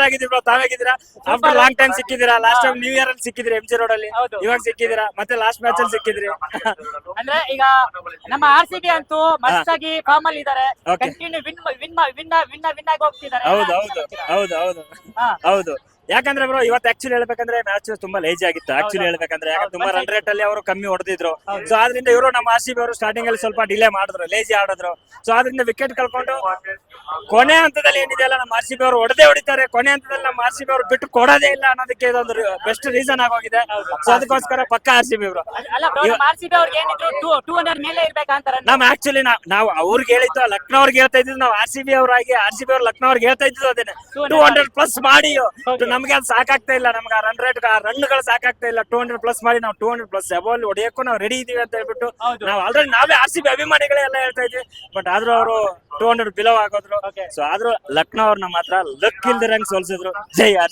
ಆಗಿದ್ದೀವಿ ಬ್ರೋ, ತಾವಾಗಿದ್ದೀರಾ? After long time ಸಿಕ್ಕಿದ್ದೀರಾ. ಲಾಸ್ಟ್ ಟೈಮ್ ನ್ಯೂ ಇಯರ್ ಅಲ್ಲಿ ಸಿಕ್ಕಿದ್ರಿ MG ರೋಡ್ ಅಲ್ಲಿ, ಹೌದು. ಇವಾಗ ಸಿಕ್ಕಿದ್ದೀರಾ, ಮತ್ತೆ ಲಾಸ್ಟ್ ಮ್ಯಾಚ್ ಅಲ್ಲಿ ಸಿಕ್ಕಿದ್ರಿ. ಅಂದ್ರೆ ಈಗ ನಮ್ಮ RCB ಅಂತೂ ಮಸ್ತ್ ಆಗಿ ಫಾರ್ಮ್ ಅಲ್ಲಿ ಇದಾರೆ. Okay. ಕಂಟಿನ್ಯೂ ವಿನ್ ಆಗಿ ಹೋಗ್ತಿದ್ದಾರೆ. ಹೌದು ಹೌದು ಹೌದು ಹೌದು ಹಾ. ಹೌದು. ಯಾಕಂದ್ರೆ ಬ್ರೋ ಇವತ್ತು ಆಕ್ಚುಲಿ ಹೇಳ್ಬೇಕಂದ್ರೆ ಮ್ಯಾಚ್ ತುಂಬಾ ಲೇಜಿ ಆಗಿತ್ತು ಆಕ್ಚುಲಿ ಹೌದು. ಹೇಳ್ಬೇಕಂದ್ರೆ. ಹೌದು. ತುಂಬಾ ರನ್ ರೇಟ್ ಅಲ್ಲಿ ಅವರು ಕಮ್ಮಿ ಹೊಡೆದಿದ್ರು. ಹೌದು. ಸೊ ಆದ್ರಿಂದ ಇವರು ನಮ್ಮ RCB ಅವರು ಸ್ಟಾರ್ಟಿಂಗ್ ಅಲ್ಲಿ ಸ್ವಲ್ಪ ಡಿಲೇ ಮಾಡಿದ್ರು, ಲೇಜಿ ಆಡಿದ್ರು. ಸೊ ಆದ್ರಿಂದ ವಿಕೆಟ್ ಕಳ್ಕೊಂಡು ಕೊನೆ ಹಂತದಲ್ಲಿ ಏನಿದೆಯಲ್ಲ ನಮ್ಮ RCB ಅವರು ಹೊಡಿತಾರೆ. ಕೊನೆ ಹಂತದಲ್ಲಿ ನಮ್ಮ RCB ಅವರು ಬಿಟ್ಟು ಕೊಡೋದೇ ಇಲ್ಲ ಅನ್ನೋದಕ್ಕೆ ಇದೊಂದು ಬೆಸ್ಟ್ ರೀಸನ್ ಆಗೋಗಿದೆ. ಸೊ ಅದಕ್ಕೋಸ್ಕರ ಪಕ್ಕ RCB ಬ್ರೋ. ಅಲ್ಲ ಬ್ರೋ, ನಮ್ಮ RCB ಅವ್ರಿಗೆ ಏನಿದ್ರು 200 ಮೇಲೆ ಇರ್ಬೇಕಂತಾರೆ. ನಮ್ ಆಕ್ಚುಲಿ ನಾವು ಅವ್ರಿಗೆ ಹೇಳಿದ್ದು, ಲಕ್ನೋ ಅವ್ರಿಗೆ ಹೇಳ್ತಾ ಇದ್ದು, ನಾವು RCB ಅವರಾಗಿ RCB ಅವ್ರು ಲಕ್ನೋ ಅವ್ರಿಗೆ ಹೇಳ್ತಾ ಇದ್ದು ಅದೇನೆ 200+ ಮಾಡಿ. ನಮ್ಗೆ ಅದು ಸಾಕಾಗ್ತಾ ಇಲ್ಲ, ನಮ್ಗೆ ಆ ರನ್ ರೇಟ್ ರನ್ಗಳು ಸಾಕಾಗ್ತಾ ಇಲ್ಲ. 200+ ಮಾಡಿ ನಾವು 200+ ಅಬೌಲ್ ಹೊಡೆಯಕ್ಕೂ ನಾವು ರೆಡಿ ಇದೀವಿ ಅಂತ ಹೇಳ್ಬಿಟ್ಟು ನಾವು ಆಲ್ರೆಡಿ ನಾವೇ RCB ಅಭಿಮಾನಿಗಳೇ ಎಲ್ಲ ಹೇಳ್ತಾ ಇದ್ವಿ. ಬಟ್ ಆದ್ರೂ ಅವರು 200 ಬಿಲೋ ಆಗೋದ್ರು. ಸೊ ಆದ್ರೂ ಲಕ್ನೋ ಅವ್ರು ನಮ್ಮ ಹತ್ರ ಲಕ್ ಇಲ್ದಿರಂಗ್ ಸೋಲ್ಸಿದ್ರು. ಜೈ RCB.